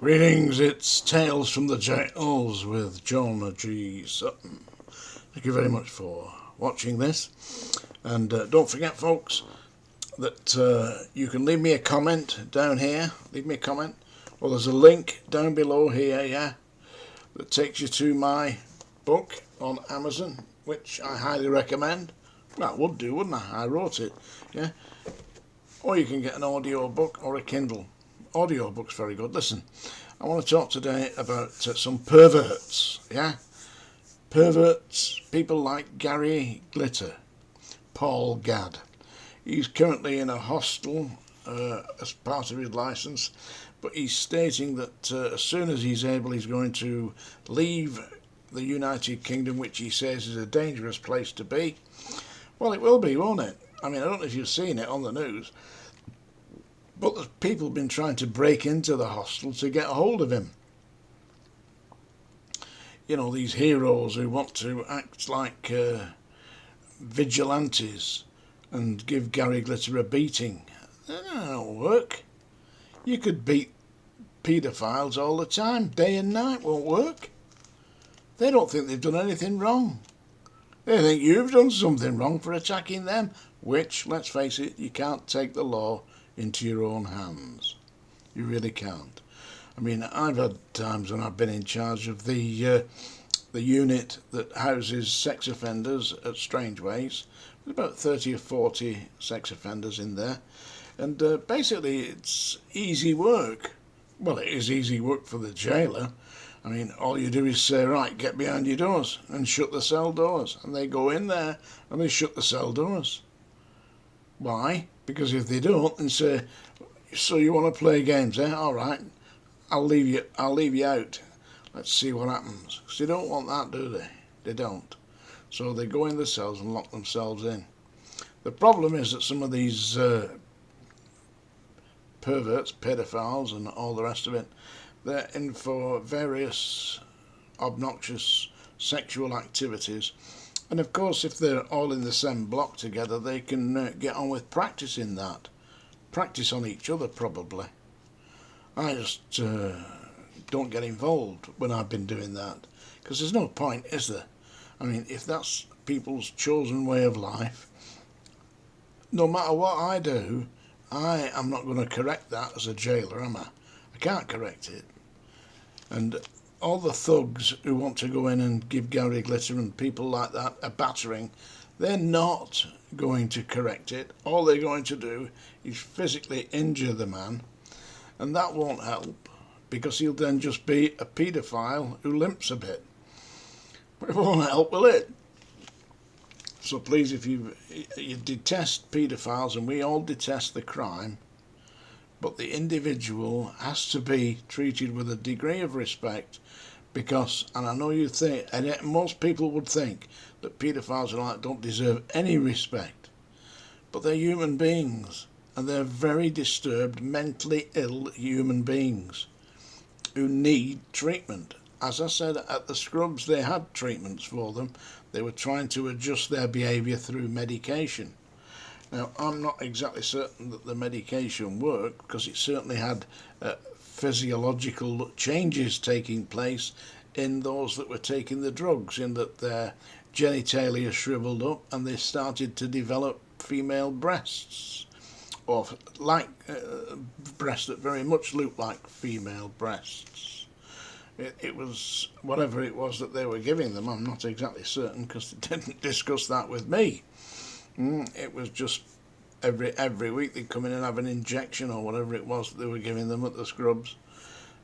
Greetings, it's Tales from the Jails with John G. Sutton. Thank you very much for watching this. And don't forget, folks, that you can leave me a comment down here. Leave me a comment. Well, there's a link down below here, yeah, that takes you to my book on Amazon, which I highly recommend. Well, I would do, wouldn't I? I wrote it, yeah. Or you can get an audio book or a Kindle. Audio book's very good. Listen, I want to talk today about some perverts, yeah? Perverts, people like Gary Glitter, Paul Gadd. He's currently in a hostel as part of his licence, but he's stating that as soon as he's able, he's going to leave the United Kingdom, which he says is a dangerous place to be. Well, it will be, won't it? I mean, I don't know if you've seen it on the news, but the people have been trying to break into the hostel to get a hold of him. You know, these heroes who want to act like vigilantes and give Gary Glitter a beating. That don't work. You could beat paedophiles all the time, day and night, won't work. They don't think they've done anything wrong. They think you've done something wrong for attacking them, which, let's face it, you can't take the law into your own hands. You really can't. I mean, I've had times when I've been in charge of the unit that houses sex offenders at Strangeways. There's about 30 or 40 sex offenders in there. And basically it's easy work. Well, it is easy work for the jailer. I mean, all you do is say, right, get behind your doors and shut the cell doors. And they go in there and they shut the cell doors. Why? Because if they don't and say, so you want to play games, eh? All right, I'll leave you out. Let's see what happens. Because they don't want that, do they? They don't. So they go in the cells and lock themselves in. The problem is that some of these perverts, pedophiles and all the rest of it, they're in for various obnoxious sexual activities. And of course, if they're all in the same block together, they can get on with practicing that. Practice on each other, probably. I just don't get involved when I've been doing that. Because there's no point, is there? I mean, if that's people's chosen way of life, no matter what I do, I am not going to correct that as a jailer, am I? I can't correct it. And all the thugs who want to go in and give Gary Glitter and people like that a battering, they're not going to correct it. All they're going to do is physically injure the man, and that won't help, because he'll then just be a paedophile who limps a bit. It won't help, will it? So please, if you detest paedophiles, and we all detest the crime, but the individual has to be treated with a degree of respect, because, and I know you think, and most people would think that paedophiles don't deserve any respect, but they're human beings, and they're very disturbed, mentally ill human beings who need treatment. As I said, at the Scrubs they had treatments for them. They were trying to adjust their behaviour through medication. Now, I'm not exactly certain that the medication worked, because it certainly had physiological changes taking place in those that were taking the drugs, in that their genitalia shriveled up and they started to develop female breasts, or like breasts that very much looked like female breasts. It was whatever it was that they were giving them. I'm not exactly certain, because they didn't discuss that with me. It was just every week they'd come in and have an injection or whatever it was that they were giving them at the Scrubs.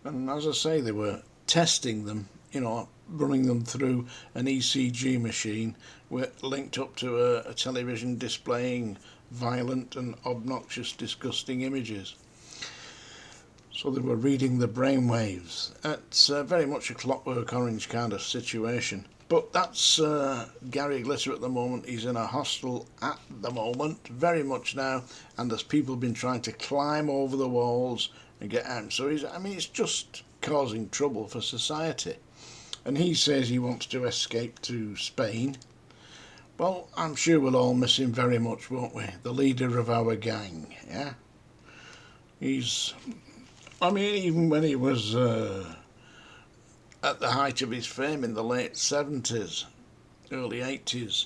And as I say, they were testing them, you know, running them through an ECG machine linked up to a television displaying violent and obnoxious, disgusting images. So they were reading the brainwaves. It's very much a Clockwork Orange kind of situation. But that's Gary Glitter at the moment. He's in a hostel at the moment, very much now, and there's people been trying to climb over the walls and get out. So it's just causing trouble for society. And he says he wants to escape to Spain. Well, I'm sure we'll all miss him very much, won't we? The leader of our gang, yeah? He's I mean, even when he was at the height of his fame in the late 70s, early 80s,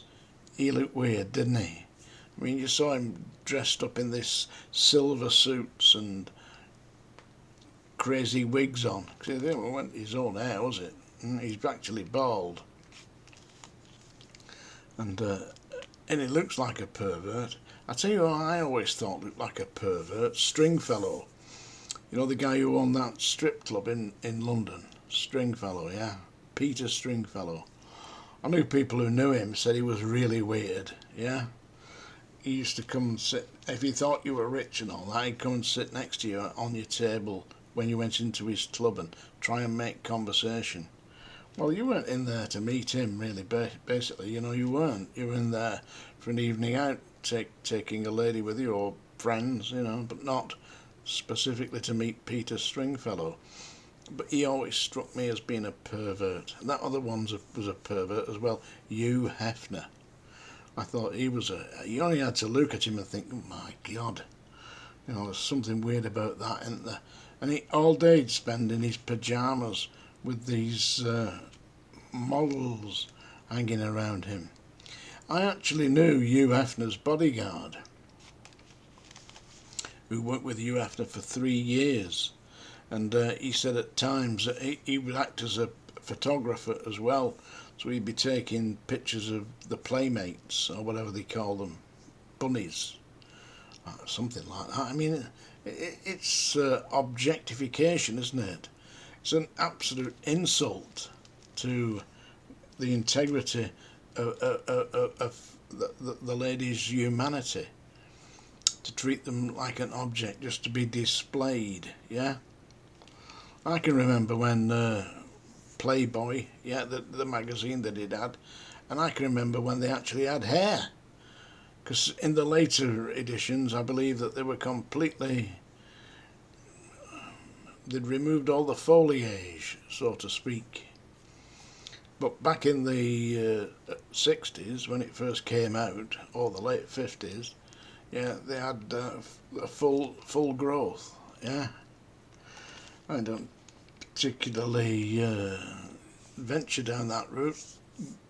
he looked weird, didn't he? I mean, you saw him dressed up in this silver suits and crazy wigs on. Because it wasn't his own hair, was it? He's actually bald. And he looks like a pervert. I tell you what I always thought looked like a pervert, Stringfellow. You know, the guy who owned that strip club in London? Stringfellow, yeah. Peter Stringfellow. I knew people who knew him said he was really weird, yeah. He used to come and sit, if he thought you were rich and all that, he'd come and sit next to you on your table when you went into his club and try and make conversation. Well, you weren't in there to meet him, really, basically, you know, you weren't. You were in there for an evening out, taking a lady with you, or friends, you know, but not specifically to meet Peter Stringfellow. But he always struck me as being a pervert. And that other one was a pervert as well, Hugh Hefner. I thought he was you only had to look at him and think, oh my God, you know, there's something weird about that, isn't there? And he all day he'd spend in his pyjamas with these models hanging around him. I actually knew Hugh Hefner's bodyguard, who worked with Hugh Hefner for 3 years. And he said at times that he would act as a photographer as well. So he'd be taking pictures of the playmates, or whatever they call them, bunnies, something like that. I mean, it's objectification, isn't it? It's an absolute insult to the integrity of the lady's humanity, to treat them like an object just to be displayed, yeah? I can remember when Playboy, yeah, the magazine that it had, and I can remember when they actually had hair. Because in the later editions, I believe that they were completely, they'd removed all the foliage, so to speak. But back in the 60s, when it first came out, or the late 50s, yeah, they had a full growth, yeah. I don't particularly venture down that route,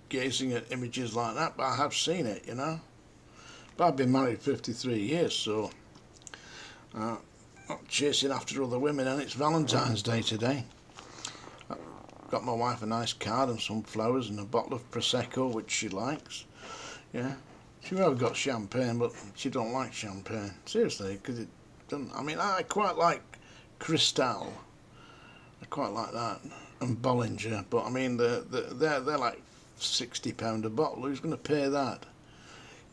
gazing at images like that, but I have seen it, you know. But I've been married 53 years, so not chasing after other women, and it's Valentine's Day today. I've got my wife a nice card and some flowers and a bottle of Prosecco, which she likes, yeah. She may have got champagne, but she don't like champagne, seriously, because it doesn't, I mean, I quite like Cristal. I quite like that, and Bollinger, but I mean they're like £60 a bottle. Who's going to pay that?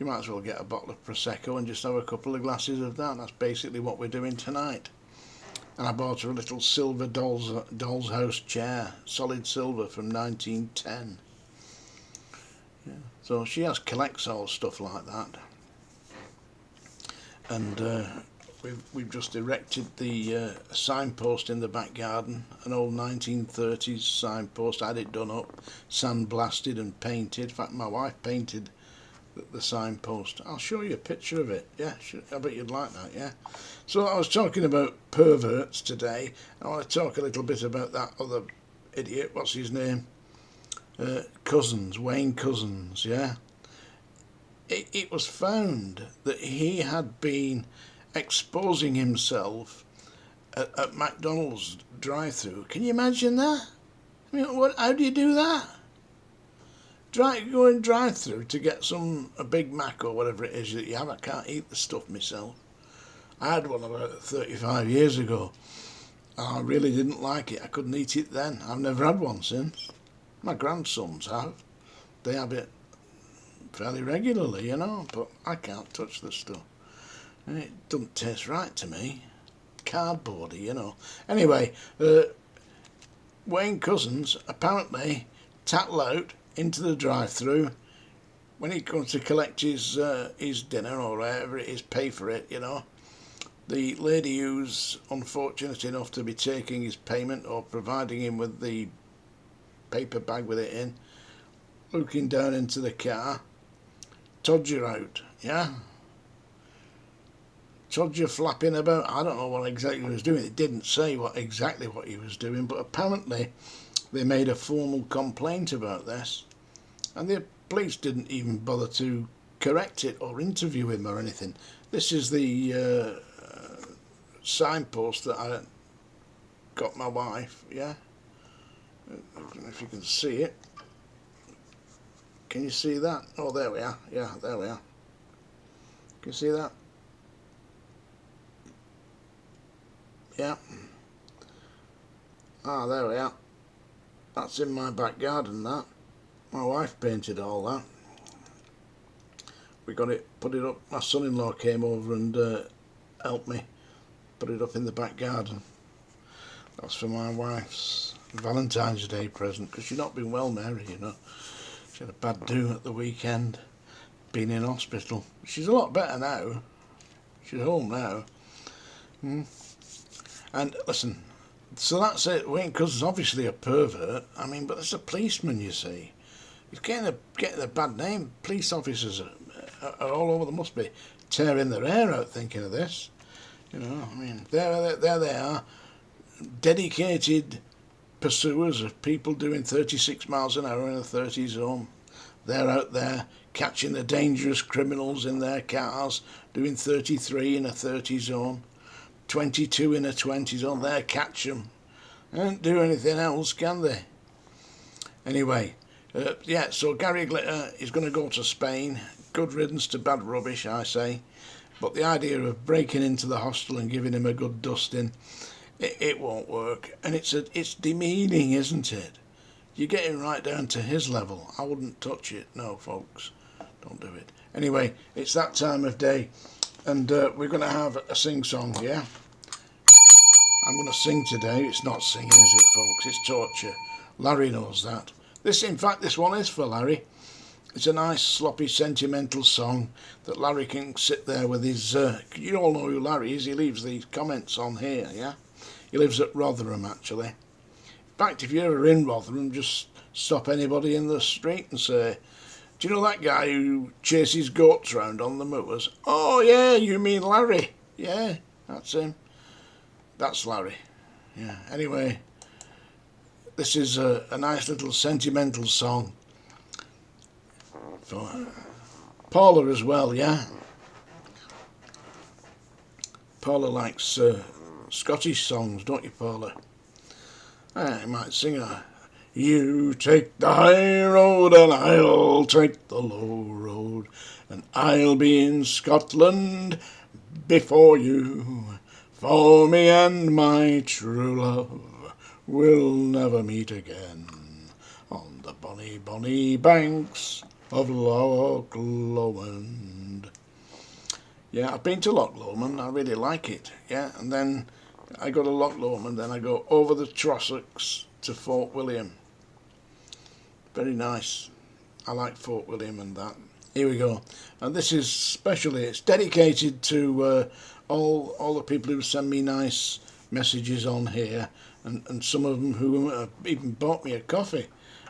You might as well get a bottle of Prosecco and just have a couple of glasses of that. That's basically what we're doing tonight. And I bought her a little silver doll's house chair, solid silver from 1910. Yeah. So she collects all stuff like that, and we've just erected the signpost in the back garden, an old 1930s signpost. I had it done up, sandblasted and painted. In fact, my wife painted the signpost. I'll show you a picture of it. Yeah, I bet you'd like that, yeah. So I was talking about perverts today. I want to talk a little bit about that other idiot. What's his name? Couzens, Wayne Couzens, yeah. It was found that he had been exposing himself at McDonald's drive-through. Can you imagine that? I mean, how do you do that? Go and drive-through to get a Big Mac or whatever it is that you have. I can't eat the stuff myself. I had one about 35 years ago. I really didn't like it. I couldn't eat it then. I've never had one since. My grandsons have. They have it fairly regularly, you know, but I can't touch the stuff. And it doesn't taste right to me. Cardboardy, you know. Anyway, Wayne Couzens apparently tattled out into the drive-through when he comes to collect his dinner or whatever it is, pay for it, you know. The lady who's unfortunate enough to be taking his payment or providing him with the paper bag with it in, looking down into the car, Todger out, yeah? Todger flapping about. I don't know what exactly he was doing. It didn't say exactly what he was doing, but apparently they made a formal complaint about this, and the police didn't even bother to correct it or interview him or anything. This is the signpost that I got my wife, yeah? I don't know if you can see it. Can you see that? Oh, there we are. Yeah, there we are. Can you see that? Yeah. Ah, there we are. That's in my back garden, that. My wife painted all that. We got it, put it up. My son-in-law came over and helped me put it up in the back garden. That's for my wife's Valentine's Day present, because she's not been well, Mary, you know. She had a bad do at the weekend, been in hospital. She's a lot better now. She's home now. And listen, so that's it. Wayne Couzens is obviously a pervert. I mean, but it's a policeman, you see. He's getting a bad name. Police officers are all over. They must be tearing their hair out thinking of this. You know, I mean, there they are, dedicated pursuers of people doing 36 miles an hour in a 30 zone. They're out there catching the dangerous criminals in their cars, doing 33 in a 30 zone, 22 in a 20 zone. They catch them. They don't do anything else, can they? Anyway, yeah, so Gary Glitter is going to go to Spain. Good riddance to bad rubbish, I say. But the idea of breaking into the hostel and giving him a good dusting, it won't work. And it's demeaning, isn't it? You're getting right down to his level. I wouldn't touch it. No, folks. Don't do it. Anyway, it's that time of day. And we're going to have a sing-song, yeah? I'm going to sing today. It's not singing, is it, folks? It's torture. Larry knows that. In fact, this one is for Larry. It's a nice, sloppy, sentimental song that Larry can sit there with his... you all know who Larry is. He leaves these comments on here, yeah? He lives at Rotherham, actually. In fact, if you're ever in Rotherham, just stop anybody in the street and say, do you know that guy who chases goats round on the moors? Oh, yeah, you mean Larry. Yeah, that's him. That's Larry. Yeah, anyway, this is a nice little sentimental song for Paula as well, yeah? Paula likes Scottish songs, don't you, Paula? I might sing a... You take the high road and I'll take the low road, and I'll be in Scotland before you. For me and my true love will never meet again on the bonny, bonny banks of Loch Lomond. Yeah, I've been to Loch Lomond. I really like it. Yeah, and then I go to Loch Lomond, then I go over the Trossachs to Fort William. Very nice. I like Fort William and that. Here we go. And this is specially, it's dedicated to all the people who send me nice messages on here, and some of them who have even bought me a coffee.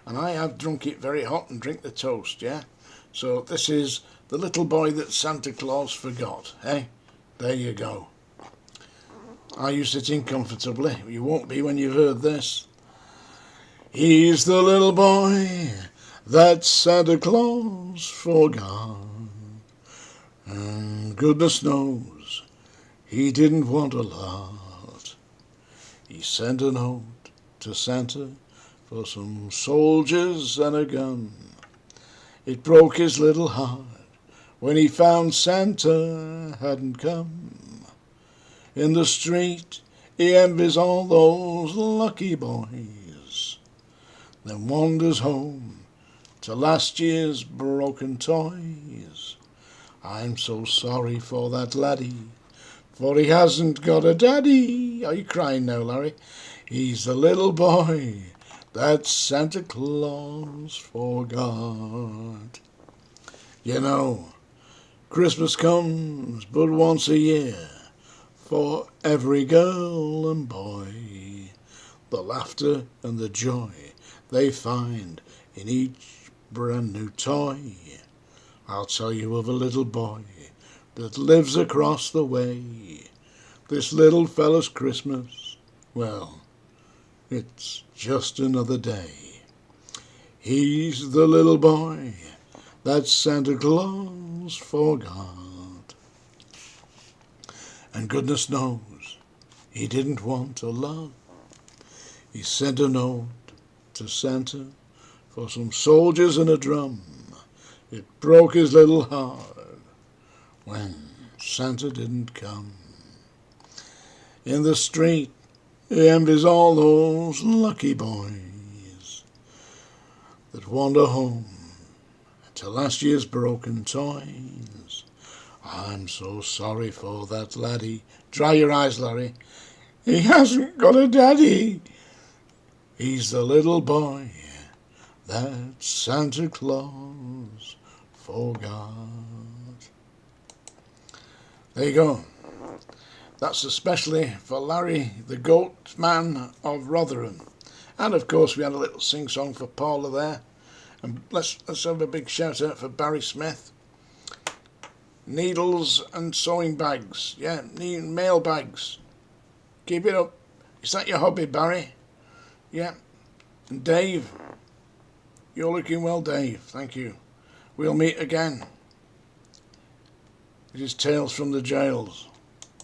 And I have drunk it very hot and drink the toast, yeah? So this is The Little Boy That Santa Claus Forgot, eh? There you go. Are you sitting comfortably? You won't be when you've heard this. He's the little boy that Santa Claus forgot, and goodness knows he didn't want a lot. He sent a note to Santa for some soldiers and a gun. It broke his little heart when he found Santa hadn't come. In the street he envies all those lucky boys, then wanders home to last year's broken toys. I'm so sorry for that laddie, for he hasn't got a daddy. Are you crying now, Larry? He's the little boy that Santa Claus forgot. You know, Christmas comes but once a year for every girl and boy. The laughter and the joy they find in each brand new toy. I'll tell you of a little boy that lives across the way. This little fella's Christmas, well, it's just another day. He's the little boy that Santa Claus forgot. And goodness knows he didn't want a lot. He sent a note to Santa for some soldiers and a drum. It broke his little heart when Santa didn't come. In the street, he envies all those lucky boys that wander home to last year's broken toys. I'm so sorry for that laddie. Dry your eyes, Larry. He hasn't got a daddy. He's the little boy that Santa Claus forgot. There you go. That's especially for Larry, the goat man of Rotherham. And of course we had a little sing-song for Paula there. And let's have a big shout out for Barry Smith. Needles and sewing bags. Yeah, mail bags. Keep it up. Is that your hobby, Barry? Yeah. And Dave. You're looking well, Dave. Thank you. We'll meet again. It is Tales from the Jails.